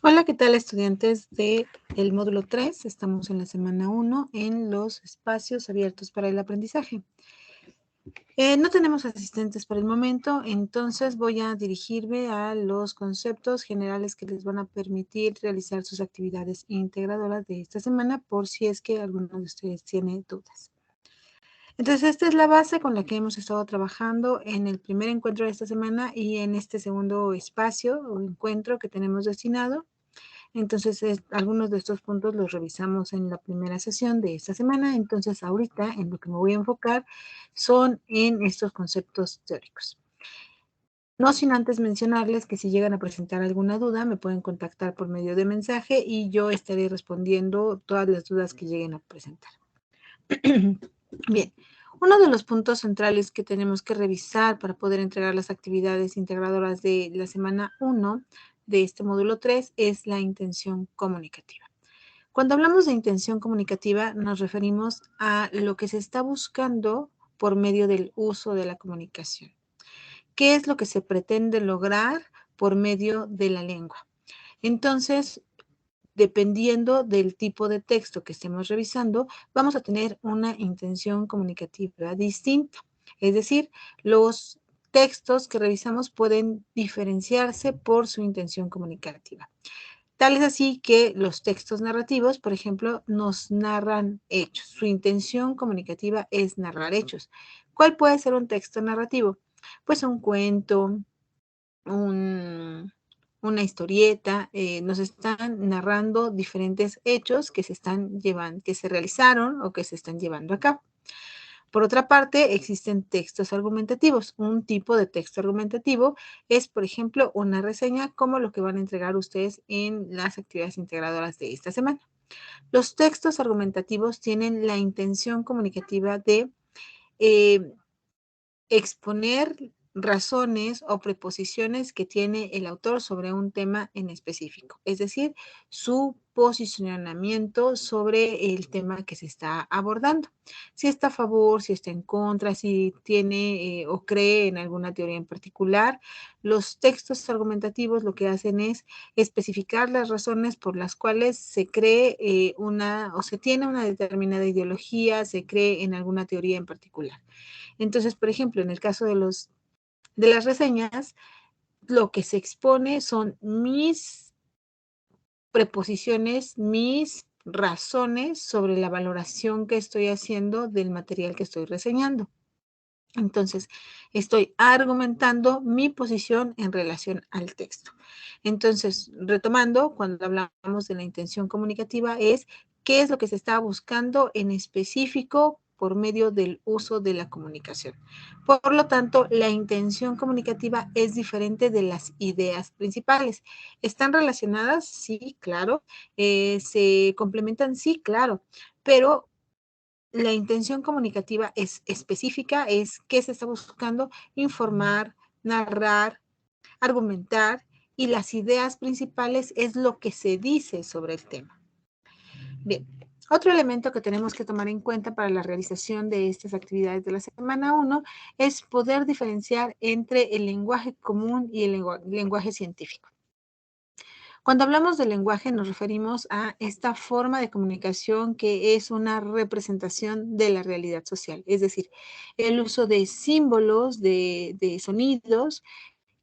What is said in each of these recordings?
Hola, ¿qué tal, estudiantes del módulo 3? Estamos en la semana 1 en los espacios abiertos para el aprendizaje. No tenemos asistentes por el momento, entonces voy a dirigirme a los conceptos generales que les van a permitir realizar sus actividades integradoras de esta semana, por si es que alguno de ustedes tiene dudas. Entonces, esta es la base con la que hemos estado trabajando en el primer encuentro de esta semana y en este segundo espacio o encuentro que tenemos destinado. Entonces, algunos de estos puntos los revisamos en la primera sesión de esta semana. Entonces, ahorita en lo que me voy a enfocar son en estos conceptos teóricos. No sin antes mencionarles que si llegan a presentar alguna duda, me pueden contactar por medio de mensaje y yo estaré respondiendo todas las dudas que lleguen a presentar. Bien, uno de los puntos centrales que tenemos que revisar para poder entregar las actividades integradoras de la semana 1 de este módulo 3 es la intención comunicativa. Cuando hablamos de intención comunicativa, nos referimos a lo que se está buscando por medio del uso de la comunicación. ¿Qué es lo que se pretende lograr por medio de la lengua? Entonces, dependiendo del tipo de texto que estemos revisando, vamos a tener una intención comunicativa distinta. Es decir, los textos que revisamos pueden diferenciarse por su intención comunicativa. Tal es así que los textos narrativos, por ejemplo, nos narran hechos. Su intención comunicativa es narrar hechos. ¿Cuál puede ser un texto narrativo? Pues un cuento, una historieta, nos están narrando diferentes hechos que se están llevando, que se realizaron o que se están llevando a cabo. Por otra parte, existen textos argumentativos. Un tipo de texto argumentativo es, por ejemplo, una reseña como lo que van a entregar ustedes en las actividades integradoras de esta semana. Los textos argumentativos tienen la intención comunicativa de eh, exponer razones o preposiciones que tiene el autor sobre un tema en específico, es decir, su posicionamiento sobre el tema que se está abordando. Si está a favor, si está en contra, si tiene o cree en alguna teoría en particular, los textos argumentativos lo que hacen es especificar las razones por las cuales se cree una o se tiene una determinada ideología, se cree en alguna teoría en particular. Entonces, por ejemplo, en el caso de las reseñas, lo que se expone son mis preposiciones, mis razones sobre la valoración que estoy haciendo del material que estoy reseñando. Entonces, estoy argumentando mi posición en relación al texto. Entonces, retomando, cuando hablamos de la intención comunicativa, es qué es lo que se está buscando en específico por medio del uso de la comunicación. Por lo tanto, la intención comunicativa es diferente de las ideas principales. ¿Están relacionadas? Sí, claro. ¿Se complementan? Sí, claro. Pero la intención comunicativa es específica, es qué se está buscando: informar, narrar, argumentar, y las ideas principales es lo que se dice sobre el tema. Bien, otro elemento que tenemos que tomar en cuenta para la realización de estas actividades de la semana 1 es poder diferenciar entre el lenguaje común y el lenguaje científico. Cuando hablamos de lenguaje nos referimos a esta forma de comunicación que es una representación de la realidad social, es decir, el uso de símbolos, de sonidos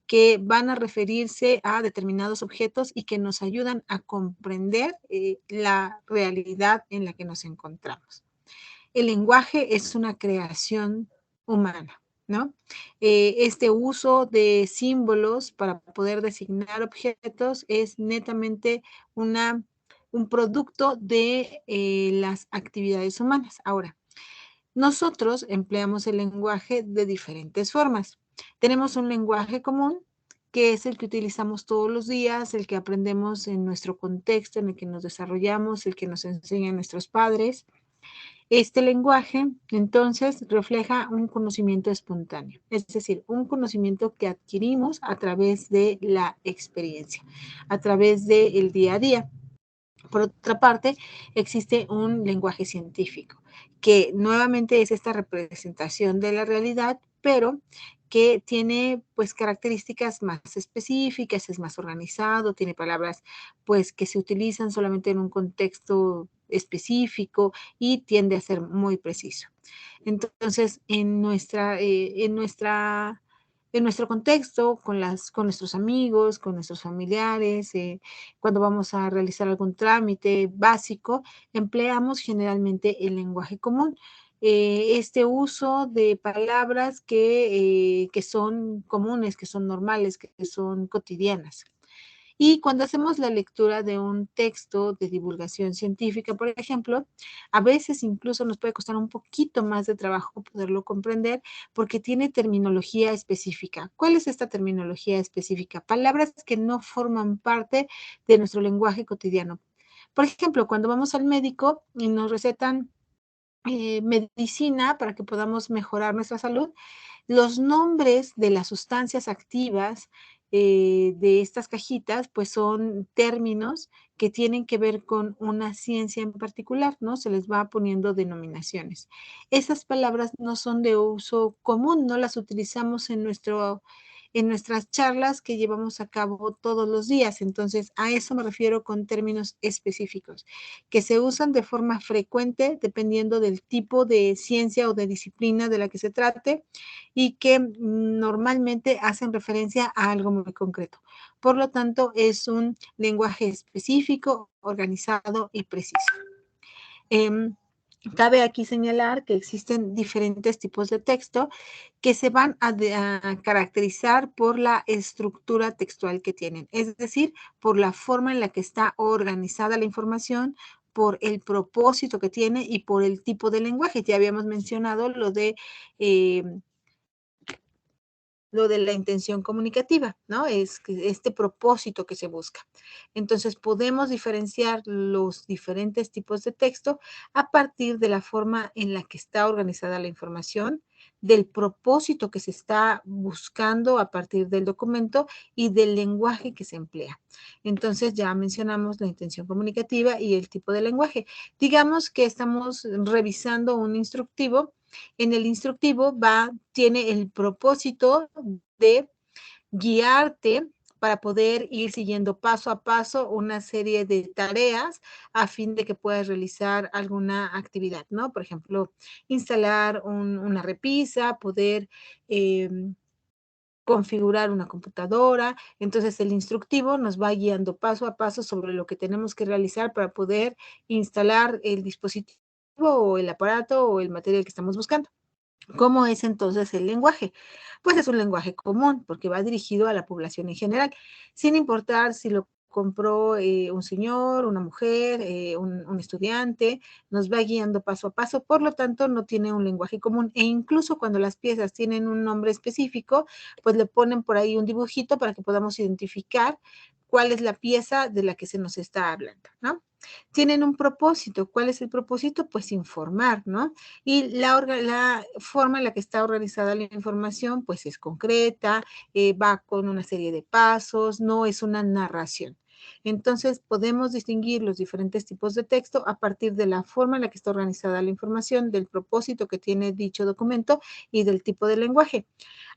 que van a referirse a determinados objetos y que nos ayudan a comprender la realidad en la que nos encontramos. El lenguaje es una creación humana, ¿no? Este uso de símbolos para poder designar objetos es netamente un producto de las actividades humanas. Ahora, nosotros empleamos el lenguaje de diferentes formas. Tenemos un lenguaje común, que es el que utilizamos todos los días, el que aprendemos en nuestro contexto, en el que nos desarrollamos, el que nos enseñan nuestros padres. Este lenguaje, entonces, refleja un conocimiento espontáneo, es decir, un conocimiento que adquirimos a través de la experiencia, a través del día a día. Por otra parte, existe un lenguaje científico, que nuevamente es esta representación de la realidad, pero que tiene pues características más específicas, es más organizado, tiene palabras pues que se utilizan solamente en un contexto específico y tiende a ser muy preciso. Entonces, en nuestro contexto, con nuestros amigos, con nuestros familiares, cuando vamos a realizar algún trámite básico, empleamos generalmente el lenguaje común. Este uso de palabras que son comunes, que son normales, que son cotidianas. Y cuando hacemos la lectura de un texto de divulgación científica, por ejemplo, a veces incluso nos puede costar un poquito más de trabajo poderlo comprender porque tiene terminología específica. ¿Cuál es esta terminología específica? Palabras que no forman parte de nuestro lenguaje cotidiano. Por ejemplo, cuando vamos al médico y nos recetan medicina para que podamos mejorar nuestra salud, los nombres de las sustancias activas de estas cajitas, pues son términos que tienen que ver con una ciencia en particular, ¿no? Se les va poniendo denominaciones. Esas palabras no son de uso común, no las utilizamos en nuestras charlas que llevamos a cabo todos los días. Entonces, a eso me refiero con términos específicos, que se usan de forma frecuente dependiendo del tipo de ciencia o de disciplina de la que se trate y que normalmente hacen referencia a algo muy concreto. Por lo tanto, es un lenguaje específico, organizado y preciso. Eh, Cabe aquí señalar que existen diferentes tipos de texto que se van a caracterizar por la estructura textual que tienen, es decir, por la forma en la que está organizada la información, por el propósito que tiene y por el tipo de lenguaje. Ya habíamos mencionado eh, lo de la intención comunicativa, ¿no? Es este propósito que se busca. Entonces, podemos diferenciar los diferentes tipos de texto a partir de la forma en la que está organizada la información, del propósito que se está buscando a partir del documento y del lenguaje que se emplea. Entonces, ya mencionamos la intención comunicativa y el tipo de lenguaje. Digamos que estamos revisando un instructivo. En el instructivo tiene el propósito de guiarte para poder ir siguiendo paso a paso una serie de tareas a fin de que puedas realizar alguna actividad, ¿no? Por ejemplo, instalar una repisa, poder configurar una computadora. Entonces, el instructivo nos va guiando paso a paso sobre lo que tenemos que realizar para poder instalar el dispositivo o el aparato o el material que estamos buscando. ¿Cómo es entonces el lenguaje? Pues es un lenguaje común porque va dirigido a la población en general, sin importar si lo compró un señor, una mujer, un estudiante, nos va guiando paso a paso, por lo tanto no tiene un lenguaje común e incluso cuando las piezas tienen un nombre específico, pues le ponen por ahí un dibujito para que podamos identificar cuál es la pieza de la que se nos está hablando, ¿no? Tienen un propósito. ¿Cuál es el propósito? Pues informar, ¿no? Y la forma en la que está organizada la información, pues es concreta, va con una serie de pasos, no es una narración. Entonces, podemos distinguir los diferentes tipos de texto a partir de la forma en la que está organizada la información, del propósito que tiene dicho documento y del tipo de lenguaje.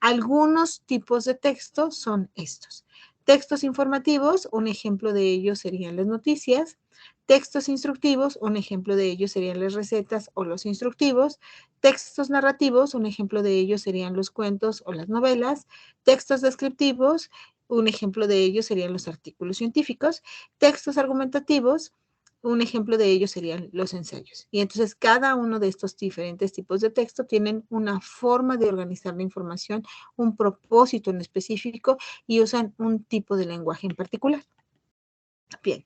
Algunos tipos de texto son estos. Textos informativos, un ejemplo de ellos serían las noticias. Textos instructivos, un ejemplo de ellos serían las recetas o los instructivos. Textos narrativos, un ejemplo de ellos serían los cuentos o las novelas. Textos descriptivos, un ejemplo de ellos serían los artículos científicos. Textos argumentativos, un ejemplo de ellos serían los ensayos. Y entonces cada uno de estos diferentes tipos de texto tienen una forma de organizar la información, un propósito en específico y usan un tipo de lenguaje en particular. Bien.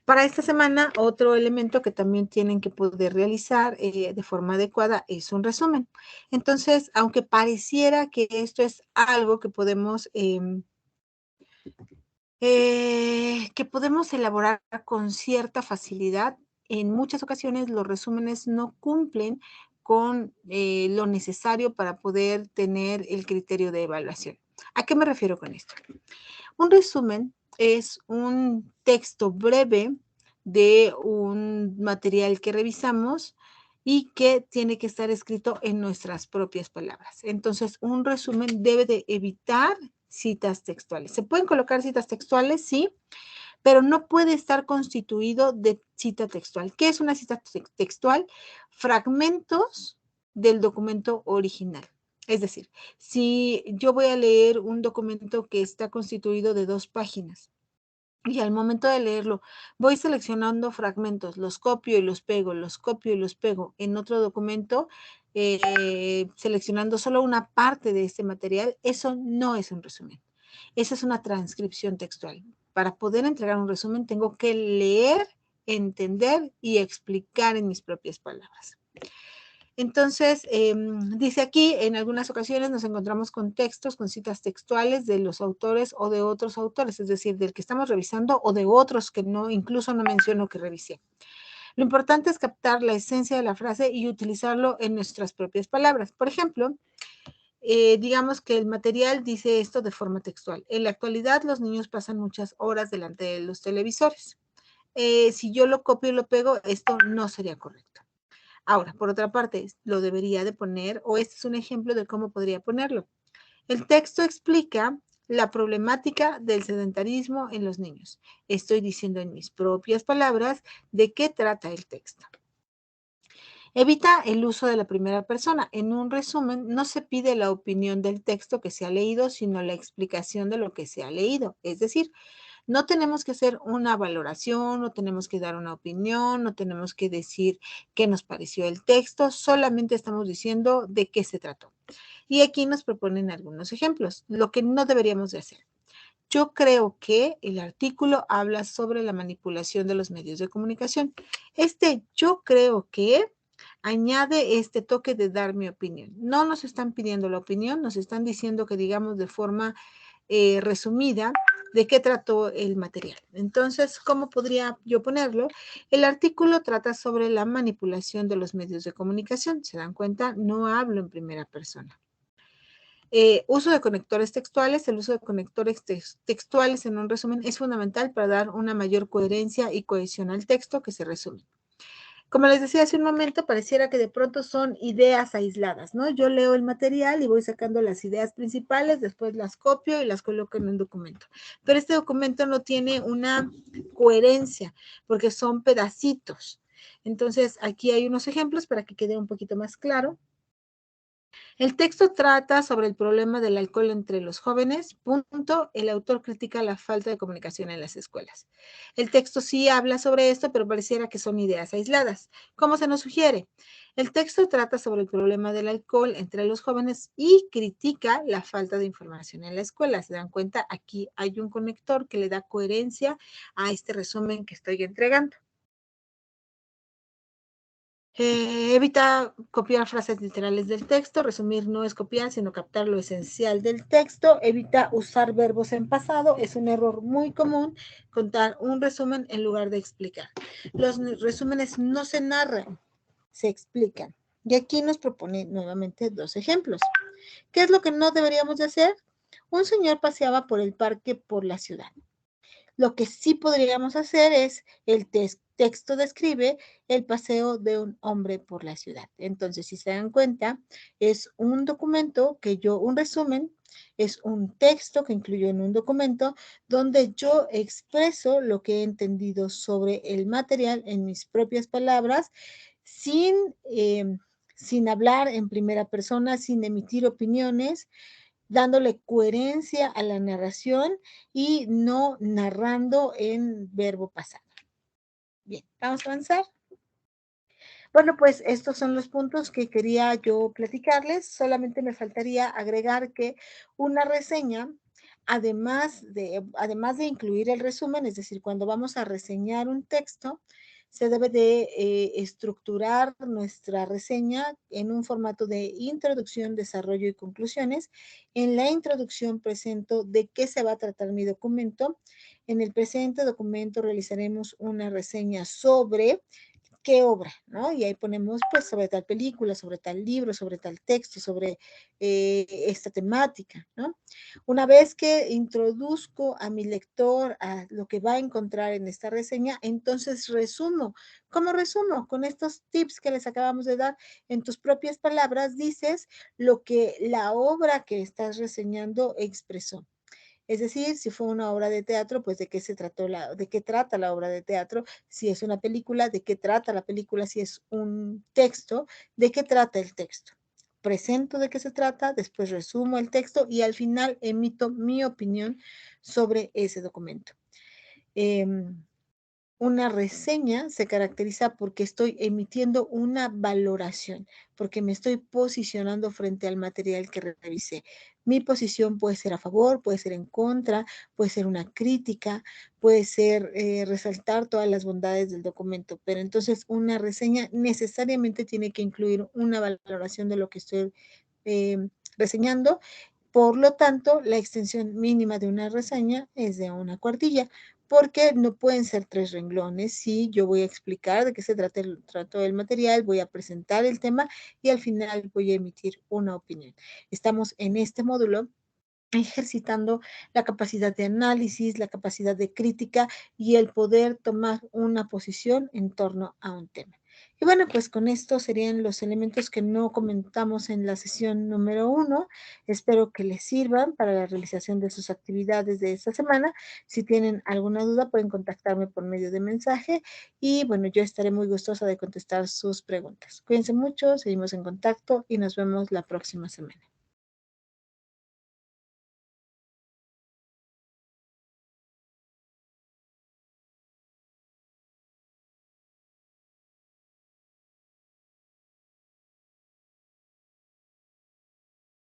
Para esta semana, otro elemento que también tienen que poder realizar de forma adecuada es un resumen. Entonces, aunque pareciera que esto es algo que podemos elaborar con cierta facilidad, en muchas ocasiones los resúmenes no cumplen con lo necesario para poder tener el criterio de evaluación. ¿A qué me refiero con esto? Un resumen es un texto breve de un material que revisamos y que tiene que estar escrito en nuestras propias palabras. Entonces, un resumen debe de evitar citas textuales. ¿Se pueden colocar citas textuales? Sí, pero no puede estar constituido de cita textual. ¿Qué es una cita textual? Fragmentos del documento original. Es decir, si yo voy a leer un documento que está constituido de 2 páginas, y al momento de leerlo, voy seleccionando fragmentos, los copio y los pego, los copio y los pego en otro documento, seleccionando solo una parte de este material, eso no es un resumen. Esa es una transcripción textual. Para poder entregar un resumen, tengo que leer, entender y explicar en mis propias palabras. Entonces, dice aquí, en algunas ocasiones nos encontramos con textos, con citas textuales de los autores o de otros autores, es decir, del que estamos revisando o de otros que no, incluso no menciono que revisé. Lo importante es captar la esencia de la frase y utilizarlo en nuestras propias palabras. Por ejemplo, digamos que el material dice esto de forma textual. En la actualidad, los niños pasan muchas horas delante de los televisores. Si yo lo copio y lo pego, esto no sería correcto. Ahora, por otra parte, lo debería de poner, o este es un ejemplo de cómo podría ponerlo. El texto explica la problemática del sedentarismo en los niños. Estoy diciendo en mis propias palabras de qué trata el texto. Evita el uso de la primera persona. En un resumen, no se pide la opinión del texto que se ha leído, sino la explicación de lo que se ha leído. Es decir, no tenemos que hacer una valoración, no tenemos que dar una opinión, no tenemos que decir qué nos pareció el texto, solamente estamos diciendo de qué se trató. Y aquí nos proponen algunos ejemplos, lo que no deberíamos de hacer. Yo creo que el artículo habla sobre la manipulación de los medios de comunicación. Yo creo que añade este toque de dar mi opinión. No nos están pidiendo la opinión, nos están diciendo que digamos de forma resumida de qué trató el material. Entonces, ¿cómo podría yo ponerlo? El artículo trata sobre la manipulación de los medios de comunicación. ¿Se dan cuenta? No hablo en primera persona. Uso de conectores textuales. El uso de conectores textuales en un resumen es fundamental para dar una mayor coherencia y cohesión al texto que se resume. Como les decía hace un momento, pareciera que de pronto son ideas aisladas, ¿no? Yo leo el material y voy sacando las ideas principales, después las copio y las coloco en un documento. Pero este documento no tiene una coherencia porque son pedacitos. Entonces, aquí hay unos ejemplos para que quede un poquito más claro. El texto trata sobre el problema del alcohol entre los jóvenes. Punto. El autor critica la falta de comunicación en las escuelas. El texto sí habla sobre esto, pero pareciera que son ideas aisladas. ¿Cómo se nos sugiere? El texto trata sobre el problema del alcohol entre los jóvenes y critica la falta de información en la escuela. ¿Se dan cuenta? Aquí hay un conector que le da coherencia a este resumen que estoy entregando. Evita copiar frases literales del texto. Resumir no es copiar, sino captar lo esencial del texto. Evita usar verbos en pasado. Es un error muy común contar un resumen en lugar de explicar. Los resúmenes no se narran, se explican. Y aquí nos propone nuevamente 2 ejemplos. ¿Qué es lo que no deberíamos de hacer? Un señor paseaba por el parque por la ciudad. Lo que sí podríamos hacer es el texto describe el paseo de un hombre por la ciudad. Entonces, si se dan cuenta, es un documento un resumen, es un texto que incluyo en un documento donde yo expreso lo que he entendido sobre el material en mis propias palabras, sin hablar en primera persona, sin emitir opiniones, dándole coherencia a la narración y no narrando en verbo pasado. Bien, vamos a avanzar. Bueno, pues estos son los puntos que quería yo platicarles. Solamente me faltaría agregar que una reseña, además de incluir el resumen, es decir, cuando vamos a reseñar un texto, se debe de estructurar nuestra reseña en un formato de introducción, desarrollo y conclusiones. En la introducción presento de qué se va a tratar mi documento. En el presente documento realizaremos una reseña sobre qué obra, ¿no? Y ahí ponemos, pues, sobre tal película, sobre tal libro, sobre tal texto, sobre esta temática, ¿no? Una vez que introduzco a mi lector a lo que va a encontrar en esta reseña, entonces resumo. ¿Cómo resumo? Con estos tips que les acabamos de dar, en tus propias palabras, dices lo que la obra que estás reseñando expresó. Es decir, si fue una obra de teatro, pues de qué se trató de qué trata la obra de teatro, si es una película, de qué trata la película, si es un texto, de qué trata el texto. Presento de qué se trata, después resumo el texto y al final emito mi opinión sobre ese documento. Eh, una reseña se caracteriza porque estoy emitiendo una valoración, porque me estoy posicionando frente al material que revisé. Mi posición puede ser a favor, puede ser en contra, puede ser una crítica, puede ser resaltar todas las bondades del documento, pero entonces una reseña necesariamente tiene que incluir una valoración de lo que estoy eh, reseñando. Por lo tanto, la extensión mínima de una reseña es de una cuartilla, porque no pueden ser 3 renglones. Sí, yo voy a explicar de qué se trata el trato del material, voy a presentar el tema y al final voy a emitir una opinión. Estamos en este módulo ejercitando la capacidad de análisis, la capacidad de crítica y el poder tomar una posición en torno a un tema. Y bueno, pues con esto serían los elementos que no comentamos en la sesión número 1. Espero que les sirvan para la realización de sus actividades de esta semana. Si tienen alguna duda, pueden contactarme por medio de mensaje y bueno, yo estaré muy gustosa de contestar sus preguntas. Cuídense mucho, seguimos en contacto y nos vemos la próxima semana.